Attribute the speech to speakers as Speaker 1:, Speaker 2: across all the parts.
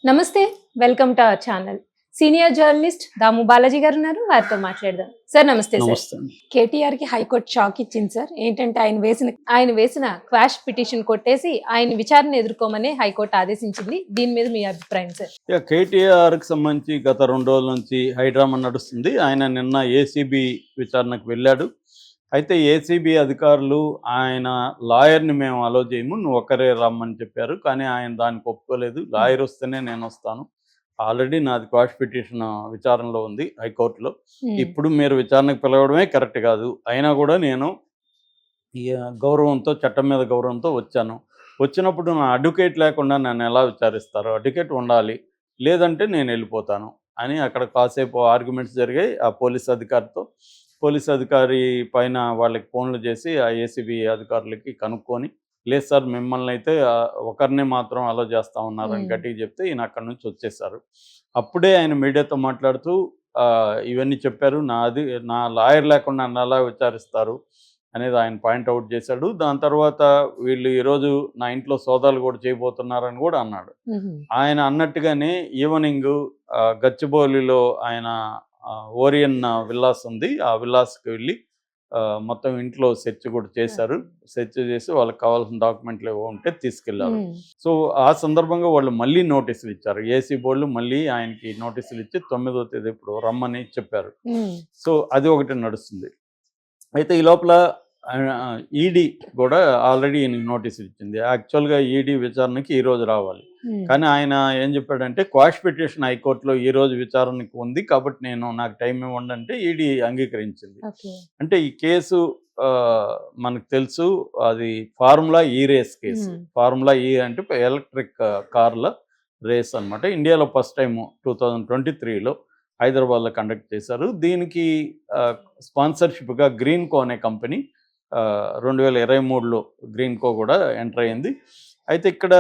Speaker 1: నమస్తే. Welcome to our channel. Senior journalist Damu Balaji గారు ఉన్నారు. వారితో మాట్లాడదాం. సార్ నమస్తే సార్.
Speaker 2: నమస్తే అండి.
Speaker 1: కేటీఆర్‌కి హైకోర్టు షాక్ ఇచ్చింది సార్. ఏంటంటే ఆయన వేసిన క్వాష్ పిటిషన్ కొట్టేసి ఆయన విచారణ ఎదుర్కోమని హైకోర్టు ఆదేశించింది. దీని మీద మీ అభిప్రాయం సార్?
Speaker 2: కేటీఆర్కి సంబంధించి గత 2 రోజుల నుంచి హైడ్రామా నడుస్తుంది. ఆయన నిన్న ఏసీబీ విచారణకు వెళ్ళాడు. అయితే ఏసీబీ అధికారులు ఆయన లాయర్ని మేము అలో చేయము, నువ్వు ఒక్కరే రమ్మని చెప్పారు. కానీ ఆయన దానికి ఒప్పుకోలేదు. లాయర్ వస్తేనే నేను వస్తాను, ఆల్రెడీ నాది క్వాష్ పిటిషన్ విచారణలో ఉంది హైకోర్టులో, ఇప్పుడు మీరు విచారణకు పిలవడమే కరెక్ట్ కాదు, అయినా కూడా నేను ఈ గౌరవంతో, చట్టం మీద గౌరవంతో వచ్చాను. వచ్చినప్పుడు నా అడ్వకేట్ లేకుండా నన్ను ఎలా విచారిస్తారు? అడ్వకేట్ ఉండాలి, లేదంటే నేను వెళ్ళిపోతాను అని అక్కడ కాసేపు ఆర్గ్యుమెంట్స్ జరిగాయి ఆ పోలీస్ అధికారితో. పోలీస్ అధికారి పైన వాళ్ళకి ఫోన్లు చేసి ఆ ఏసీబీ అధికారులకి కనుక్కొని, లేదు సార్ మిమ్మల్ని అయితే ఒకరిని మాత్రం అలో చేస్తా ఉన్నారని గట్టిగా చెప్తే ఈయన అక్కడి నుంచి వచ్చేసారు. అప్పుడే ఆయన మీడియాతో మాట్లాడుతూ ఇవన్నీ చెప్పారు, నా లాయర్ లేకుండా నన్ను ఎలా విచారిస్తారు అనేది ఆయన పాయింట్అవుట్ చేశాడు. దాని తర్వాత వీళ్ళు ఈరోజు నా ఇంట్లో సోదాలు కూడా చేయబోతున్నారని కూడా అన్నాడు. ఆయన అన్నట్టుగానే ఈవినింగ్ గచ్చిబౌలిలో ఆయన ఓరియన్ విల్లాస్ ఉంది, ఆ విల్లాస్కి వెళ్ళి మొత్తం ఇంట్లో సెర్చ్ కూడా చేశారు. సెర్చ్ చేసి వాళ్ళకి కావాల్సిన డాక్యుమెంట్లు ఏవో ఉంటే తీసుకెళ్లారు. సో ఆ సందర్భంగా వాళ్ళు మళ్ళీ నోటీసులు ఇచ్చారు. ఏసీ బోర్డులు మళ్ళీ ఆయనకి నోటీసులు ఇచ్చి 9వ తేదీ ఇప్పుడు రమ్మని చెప్పారు. సో అది ఒకటి నడుస్తుంది. అయితే ఈ లోపల ఈడీ కూడా ఆల్రెడీ ఈయనకి నోటీసులు ఇచ్చింది. యాక్చువల్గా ఈడీ విచారణకి ఈరోజు రావాలి, కానీ ఆయన ఏం చెప్పాడంటే క్వాష్ పిటిషన్ హైకోర్టులో ఈరోజు విచారణకు ఉంది కాబట్టి నాకు టైం ఇవ్వండి అంటే ఈడీ అంగీకరించింది. అంటే ఈ కేసు మనకు తెలుసు, అది ఫార్ములా ఈ రేస్ కేసు. ఫార్ములా ఈ అంటే ఎలక్ట్రిక్ కార్ల రేస్ అనమాట. ఇండియాలో ఫస్ట్ టైం 2023లో హైదరాబాద్లో కండక్ట్ చేశారు. దీనికి స్పాన్సర్షిప్గా గ్రీన్ కో అనే కంపెనీ 2023లో గ్రీన్ కో కూడా ఎంటర్ అయింది. అయితే ఇక్కడ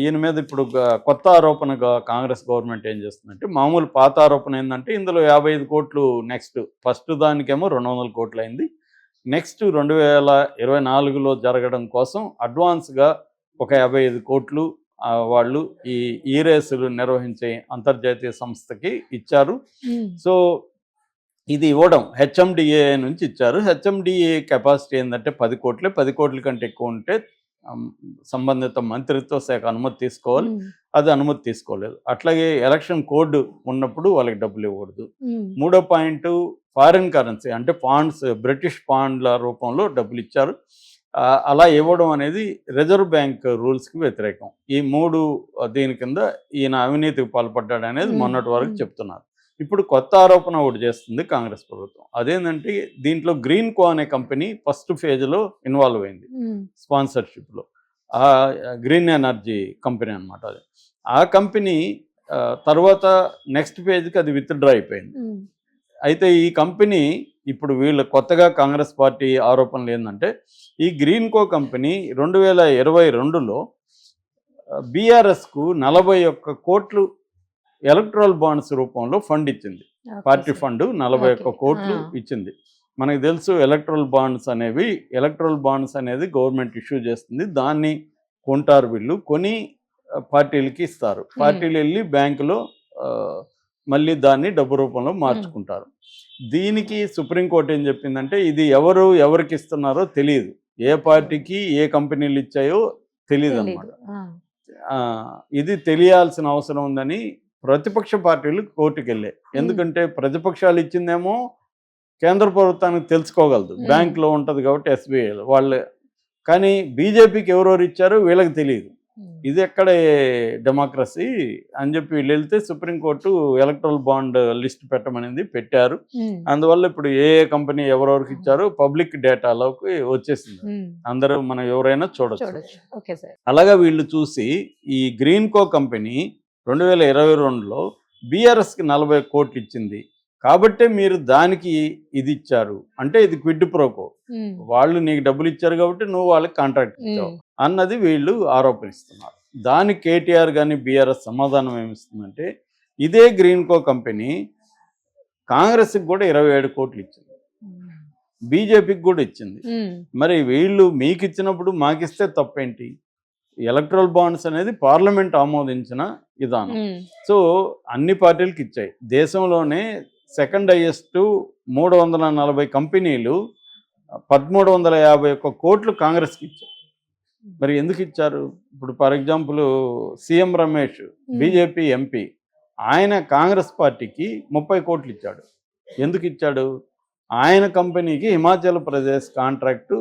Speaker 2: ఈయన మీద ఇప్పుడు కొత్త ఆరోపణగా కాంగ్రెస్ గవర్నమెంట్ ఏం చేస్తుందంటే, మామూలు పాత ఆరోపణ ఏంటంటే ఇందులో 55 కోట్లు, నెక్స్ట్ ఫస్ట్ దానికేమో 200 కోట్లు అయింది, నెక్స్ట్ 2024లో జరగడం కోసం అడ్వాన్స్గా ఒక 55 కోట్లు వాళ్ళు ఈ రేసులు నిర్వహించే అంతర్జాతీయ సంస్థకి ఇచ్చారు. సో ఇది ఇవ్వడం హెచ్ఎండిఏ నుంచి ఇచ్చారు. హెచ్ఎండిఏ కెపాసిటీ ఏంటంటే 10 కోట్లే. 10 కోట్ల కంటే ఎక్కువ ఉంటే సంబంధిత మంత్రిత్వ శాఖ అనుమతి తీసుకోవాలి, అది అనుమతి తీసుకోలేదు. అట్లాగే ఎలక్షన్ కోడ్ ఉన్నప్పుడు వాళ్ళకి డబ్బులు ఇవ్వకూడదు. 3వ పాయింట్ ఫారిన్ కరెన్సీ అంటే పాండ్స్, బ్రిటిష్ పాండ్ల రూపంలో డబ్బులు ఇచ్చారు. అలా ఇవ్వడం అనేది రిజర్వ్ బ్యాంక్ రూల్స్కి వ్యతిరేకం. ఈ 3 దీని కింద ఈయన అవినీతికి పాల్పడ్డాడు అనేది మొన్నటి వరకు చెప్తున్నారు. ఇప్పుడు కొత్త ఆరోపణ ఒకటి చేస్తుంది కాంగ్రెస్ ప్రభుత్వం. అదేంటంటే దీంట్లో గ్రీన్ కో అనే కంపెనీ ఫస్ట్ ఫేజ్లో ఇన్వాల్వ్ అయింది స్పాన్సర్షిప్లో. గ్రీన్ ఎనర్జీ కంపెనీ అనమాట అది. ఆ కంపెనీ తర్వాత నెక్స్ట్ ఫేజ్కి అది విత్డ్రా అయిపోయింది. అయితే ఈ కంపెనీ ఇప్పుడు వీళ్ళు కొత్తగా కాంగ్రెస్ పార్టీ ఆరోపణలు ఏంటంటే, ఈ గ్రీన్ కో కంపెనీ 2022లో బీఆర్ఎస్కు 41 కోట్లు ఎలక్ట్రల్ బాండ్స్ రూపంలో ఫండ్ ఇచ్చింది. పార్టీ ఫండ్ 41 కోట్లు ఇచ్చింది. మనకు తెలుసు ఎలక్ట్రల్ బాండ్స్ అనేది గవర్నమెంట్ ఇష్యూ చేస్తుంది, దాన్ని కొంటారు వీళ్ళు, కొని పార్టీలకి ఇస్తారు. పార్టీలు వెళ్ళి బ్యాంకులో మళ్ళీ దాన్ని డబ్బు రూపంలో మార్చుకుంటారు. దీనికి సుప్రీంకోర్టు ఏం చెప్పిందంటే, ఇది ఎవరికి ఇస్తున్నారో తెలియదు, ఏ పార్టీకి ఏ కంపెనీలు ఇచ్చాయో తెలియదు అన్నమాట. ఇది తెలియాల్సిన అవసరం ఉందని ప్రతిపక్ష పార్టీలు కోర్టుకు వెళ్ళాయి. ఎందుకంటే ప్రతిపక్షాలు ఇచ్చిందేమో కేంద్ర ప్రభుత్వానికి తెలుసుకోగలదు, బ్యాంకులో ఉంటుంది కాబట్టి ఎస్బీఐలో వాళ్ళే, కానీ బీజేపీకి ఎవరెవరు ఇచ్చారో వీళ్ళకి తెలియదు. ఇది ఎక్కడ డెమోక్రసీ అని చెప్పి వీళ్ళు వెళ్తే సుప్రీంకోర్టు ఎలక్ట్రల్ బాండ్ లిస్ట్ పెట్టారు. అందువల్ల ఇప్పుడు ఏ కంపెనీ ఎవరెవరికి ఇచ్చారో పబ్లిక్ డేటాలోకి వచ్చేసింది, అందరూ మనం ఎవరైనా చూడొచ్చు. అలాగా వీళ్ళు చూసి ఈ గ్రీన్ కో కంపెనీ 2022లో బీఆర్ఎస్కి 40 కోట్లు ఇచ్చింది కాబట్టే మీరు దానికి ఇది ఇచ్చారు అంటే ఇది క్విడ్ ప్రోకో, వాళ్ళు నీకు డబ్బులు ఇచ్చారు కాబట్టి నువ్వు వాళ్ళకి కాంట్రాక్ట్ ఇచ్చావు అన్నది వీళ్ళు ఆరోపణిస్తున్నారు. దానికి కేటీఆర్ కానీ బీఆర్ఎస్ సమాధానం ఏమిస్తుందంటే, ఇదే గ్రీన్ కో కంపెనీ కాంగ్రెస్కి కూడా 27 కోట్లు ఇచ్చింది, బీజేపీకి కూడా ఇచ్చింది. మరి వీళ్ళు మీకు ఇచ్చినప్పుడు మాకిస్తే తప్పేంటి? ఎలక్ట్రల్ బాండ్స్ అనేది పార్లమెంట్ ఆమోదించిన విధానం.
Speaker 1: ఉమ్,
Speaker 2: సో అన్ని పార్టీలకు ఇచ్చాయి. దేశంలోనే సెకండ్ హైయెస్ట్ 340 కంపెనీలు 1351 కోట్లు కాంగ్రెస్కి ఇచ్చాయి. మరి ఎందుకు ఇచ్చారు? ఇప్పుడు for example CM Ramesh BJP MP, ఆయన కాంగ్రెస్ పార్టీకి 30 కోట్లు ఇచ్చాడు. ఎందుకు ఇచ్చాడు? ఆయన కంపెనీకి హిమాచల్ ప్రదేశ్ కాంట్రాక్టు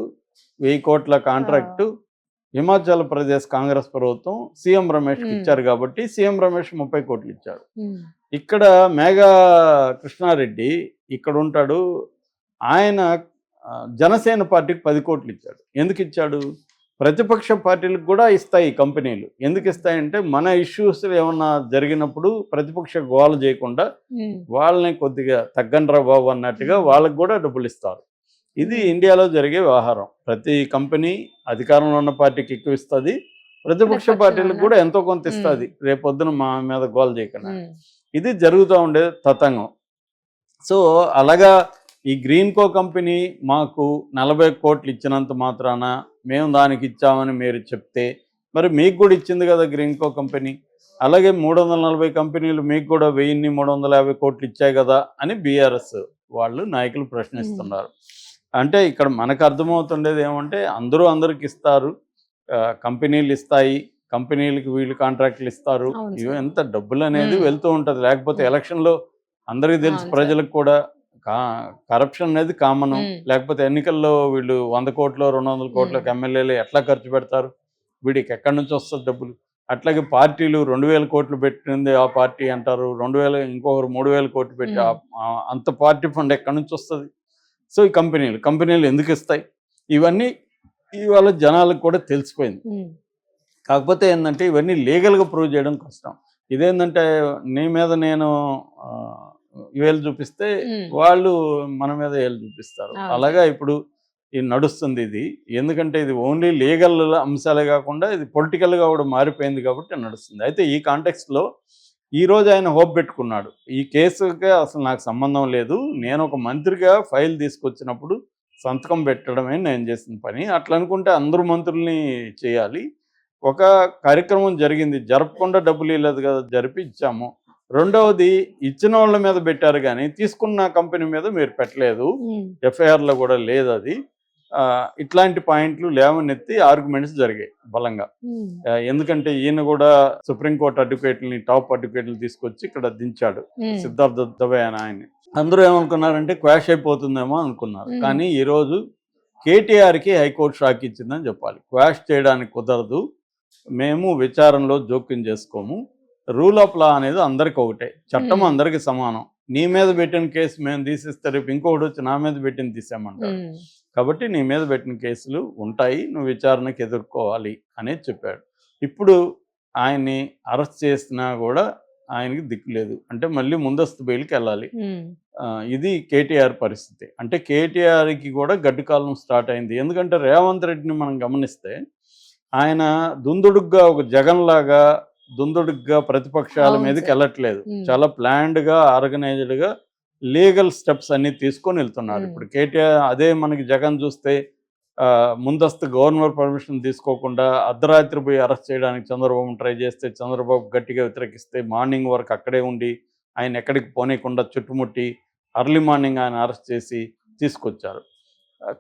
Speaker 2: 1000 కోట్ల కాంట్రాక్టు హిమాచల్ ప్రదేశ్ కాంగ్రెస్ ప్రభుత్వం సీఎం రమేష్కి ఇచ్చారు కాబట్టి సీఎం రమేష్ 30 కోట్లు ఇచ్చాడు. ఇక్కడ మేఘా కృష్ణారెడ్డి ఇక్కడ ఉంటాడు, ఆయన జనసేన పార్టీకి 10 కోట్లు ఇచ్చాడు. ఎందుకు ఇచ్చాడు? ప్రతిపక్ష పార్టీలకు కూడా ఇస్తాయి ఈ కంపెనీలు. ఎందుకు ఇస్తాయంటే మన ఇష్యూస్ ఏమన్నా జరిగినప్పుడు ప్రతిపక్ష గోల చేయకుండా వాళ్ళని కొద్దిగా తగ్గండ్రా బాబు అన్నట్టుగా వాళ్ళకు కూడా డబ్బులు ఇస్తారు. ఇది ఇండియాలో జరిగే వ్యవహారం. ప్రతి కంపెనీ అధికారంలో ఉన్న పార్టీకి ఎక్కువ ఇస్తుంది, ప్రతిపక్ష పార్టీలకు కూడా ఎంతో కొంత ఇస్తుంది, రేపొద్దున మా మీద గోల చేయకుండా. ఇది జరుగుతూ ఉండే తతంగం. సో అలాగా ఈ గ్రీన్కో కంపెనీ మాకు 40 కోట్లు ఇచ్చినంత మాత్రాన మేము దానికి ఇచ్చామని మీరు చెప్తే మరి మీకు కూడా ఇచ్చింది కదా గ్రీన్కో కంపెనీ. అలాగే 340 కంపెనీలు మీకు కూడా 1350 కోట్లు ఇచ్చాయి కదా అని బీఆర్ఎస్ వాళ్ళు నాయకులు ప్రశ్నిస్తున్నారు. అంటే ఇక్కడ మనకు అర్థమవుతుండేది ఏమంటే అందరికి ఇస్తారు, కంపెనీలు ఇస్తాయి, కంపెనీలకి వీళ్ళు కాంట్రాక్ట్లు ఇస్తారు, ఇవి ఎంత డబ్బులు అనేది వెళ్తూ ఉంటుంది. లేకపోతే ఎలక్షన్లో అందరికీ తెలుసు, ప్రజలకు కూడా కరప్షన్ అనేది కామను. లేకపోతే ఎన్నికల్లో వీళ్ళు 100 కోట్లు 200 కోట్లకు ఎమ్మెల్యేలు ఎట్లా ఖర్చు పెడతారు? వీడికి ఎక్కడి నుంచి వస్తుంది డబ్బులు? అట్లాగే పార్టీలు 2000 కోట్లు పెట్టింది ఆ పార్టీ అంటారు, 2000 ఇంకొకరు 3000 కోట్లు పెట్టి అంత పార్టీ ఫండ్ ఎక్కడి నుంచి వస్తుంది? సో ఈ కంపెనీలు ఎందుకు ఇస్తాయి? ఇవన్నీ ఇవాళ జనాలకు కూడా తెలిసిపోయింది. కాకపోతే ఏంటంటే ఇవన్నీ లీగల్గా ప్రూవ్ చేయడం కష్టం. ఇదేంటంటే నీ మీద నేను వేలు చూపిస్తే వాళ్ళు మన మీద వేలు చూపిస్తారు. అలాగా ఇప్పుడు ఇది నడుస్తుంది. ఇది ఎందుకంటే ఇది ఓన్లీ లీగల్ అంశాలే కాకుండా ఇది పొలిటికల్గా కూడా మారిపోయింది కాబట్టి నడుస్తుంది. అయితే ఈ కాంటెక్స్ట్లో ఈరోజు ఆయన హోప్ పెట్టుకున్నాడు, ఈ కేసుకే అసలు నాకు సంబంధం లేదు, నేను ఒక మంత్రిగా ఫైల్ తీసుకొచ్చినప్పుడు సంతకం పెట్టడమే నేను చేసిన పని, అట్లా అనుకుంటే అందరూ మంత్రుల్ని చేయాలి. ఒక కార్యక్రమం జరిగింది, జరపకుండా డబ్బులు ఇవ్వలేదు కదా, జరిపి ఇచ్చాము. రెండవది ఇచ్చిన వాళ్ళ మీద పెట్టారు కానీ తీసుకున్న కంపెనీ మీద మీరు పెట్టలేదు, ఎఫ్ఐఆర్లో కూడా లేదు అది. ఇట్లాంటి పాయింట్లు లేవనెత్తి ఆర్గ్యుమెంట్స్ జరిగాయి బలంగా. ఎందుకంటే ఈయన కూడా సుప్రీంకోర్టు అడ్వకేట్లని, టాప్ అడ్వకేట్లు తీసుకొచ్చి ఇక్కడ దించాడు, సిద్ధార్థ దవే అని ఆయన్ని. అందరూ ఏమనుకున్నారంటే క్వాష్ అయిపోతుందేమో అనుకున్నారు. కానీ ఈరోజు కేటీఆర్కి హైకోర్టు షాక్ ఇచ్చిందని చెప్పాలి. క్వాష్ చేయడానికి కుదరదు, మేము విచారణలో జోక్యం చేసుకోము, రూల్ ఆఫ్ లా అనేది అందరికి ఒకటే, చట్టం అందరికి సమానం. నీ మీద పెట్టిన కేసు మేము తీసిస్తే రేపు ఇంకొకటి వచ్చి నా మీద పెట్టిన తీసామంటారు. కాబట్టి నీ మీద పెట్టిన కేసులు ఉంటాయి, నువ్వు విచారణకు ఎదుర్కోవాలి అనేది చెప్పాడు. ఇప్పుడు ఆయన్ని అరెస్ట్ చేసినా కూడా ఆయనకి దిక్కు లేదు, అంటే మళ్ళీ ముందస్తు బెయిల్కి వెళ్ళాలి. ఇది కేటీఆర్ పరిస్థితి. అంటే కేటీఆర్కి కూడా గడ్డు కాలం స్టార్ట్ అయింది. ఎందుకంటే రేవంత్ రెడ్డిని మనం గమనిస్తే ఆయన దుందుడుగ్గా ఒక జగన్ లాగా దుందుడుగ్గా ప్రతిపక్షాల మీదకి వెళ్ళట్లేదు, చాలా ప్లాన్డ్గా ఆర్గనైజ్డ్గా లీగల్ స్టెప్స్ అన్ని తీసుకొని వెళ్తున్నారు. ఇప్పుడు కేటీఆర్ అదే మనకి జగన్ చూస్తే ముందస్తు గవర్నర్ పర్మిషన్ తీసుకోకుండా అర్ధరాత్రి పోయి అరెస్ట్ చేయడానికి చంద్రబాబు ట్రై చేస్తే చంద్రబాబు గట్టిగా వ్యతిరేకిస్తే మార్నింగ్ వరకు అక్కడే ఉండి ఆయన ఎక్కడికి పోనీయకుండా చుట్టుముట్టి అర్లీ మార్నింగ్ ఆయన అరెస్ట్ చేసి తీసుకొచ్చారు.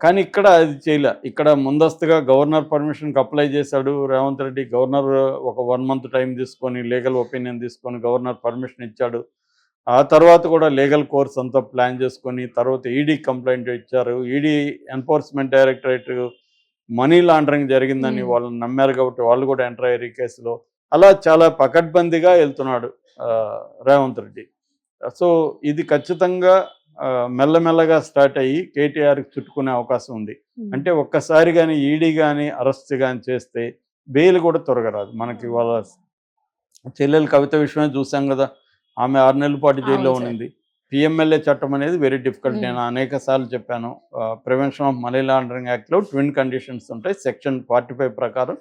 Speaker 2: కానీ ఇక్కడ అది చేయలే. ఇక్కడ ముందస్తుగా గవర్నర్ పర్మిషన్కి అప్లై చేశాడు రేవంత్ రెడ్డి. గవర్నర్ ఒక 1 మంత్ టైం తీసుకొని లీగల్ ఒపీనియన్ తీసుకొని గవర్నర్ పర్మిషన్ ఇచ్చాడు. ఆ తర్వాత కూడా లీగల్ కోర్స్ అంతా ప్లాన్ చేసుకొని తర్వాత ఈడీ కంప్లైంట్ ఇచ్చారు. ED enforcement directorate money laundering జరిగిందని వాళ్ళని నమ్మారు కాబట్టి వాళ్ళు కూడా ఎంటర్ అయ్యారు ఈ కేసులో. అలా చాలా పకడ్బందీగా వెళ్తున్నాడు రేవంత్ రెడ్డి. సో ఇది ఖచ్చితంగా మెల్లమెల్లగా స్టార్ట్ అయ్యి కేటీఆర్కి చుట్టుకునే అవకాశం ఉంది. అంటే ఒక్కసారి కానీ ఈడీ కానీ అరెస్ట్ కానీ చేస్తే బెయిల్ కూడా త్వరగా రాదు. మనకి వాళ్ళ చెల్లెలు కవిత విషయమే చూసాం కదా, ఆమె 6 నెలల పాటు జైల్లో ఉన్నింది. పిఎంఎల్ఏ చట్టం అనేది వెరీ డిఫికల్ట్. నేను అనేక సార్లు చెప్పాను, ప్రివెన్షన్ ఆఫ్ మనీ లాండరింగ్ యాక్ట్లో ట్విన్ కండిషన్స్ ఉంటాయి. సెక్షన్ 45 ప్రకారం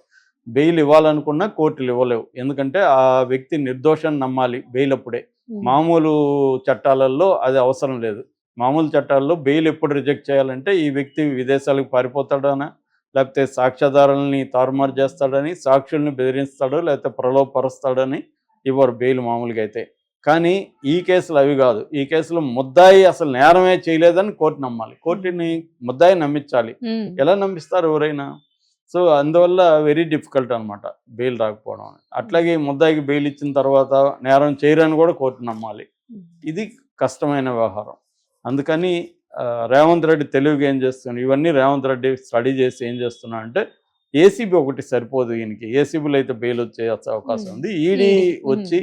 Speaker 2: బెయిల్ ఇవ్వాలనుకున్నా కోర్టులు ఇవ్వలేవు, ఎందుకంటే ఆ వ్యక్తి నిర్దోషాన్ని నమ్మాలి బెయిల్ అప్పుడే. మామూలు చట్టాలలో అది అవసరం లేదు. మామూలు చట్టాల్లో బెయిల్ ఎప్పుడు రిజెక్ట్ చేయాలంటే ఈ వ్యక్తి విదేశాలకు పారిపోతాడనా, లేకపోతే సాక్ష్యాధారాలని తారుమారు చేస్తాడని, సాక్షుల్ని బెదిరిస్తాడో లేకపోతే ప్రలోభపరుస్తాడని ఇవ్వరు బెయిల్ మామూలుగా అయితే. కానీ ఈ కేసులు అవి కాదు. ఈ కేసులో ముద్దాయి అసలు నేరమే చేయలేదని కోర్టు నమ్మాలి. కోర్టుని ముద్దాయి నమ్మించాలి. ఎలా నమ్మిస్తారు ఎవరైనా? సో అందువల్ల వెరీ డిఫికల్ట్ అనమాట బెయిల్ రాకపోవడం. అట్లాగే ముద్దాయికి బెయిల్ ఇచ్చిన తర్వాత నేరం చేయరని కూడా కోర్టు నమ్మాలి. ఇది కష్టమైన వ్యవహారం. అందుకని రేవంత్ రెడ్డి తెలివిగా ఏం చేస్తున్నాడు, ఇవన్నీ రేవంత్ రెడ్డి స్టడీ చేసి ఏం చేస్తున్నా అంటే ఏసీబీ ఒకటి సరిపోదు ఈయనకి. ఏసీబీలో అయితే బెయిల్ వచ్చే అవకాశం ఉంది. ఈడీ వచ్చి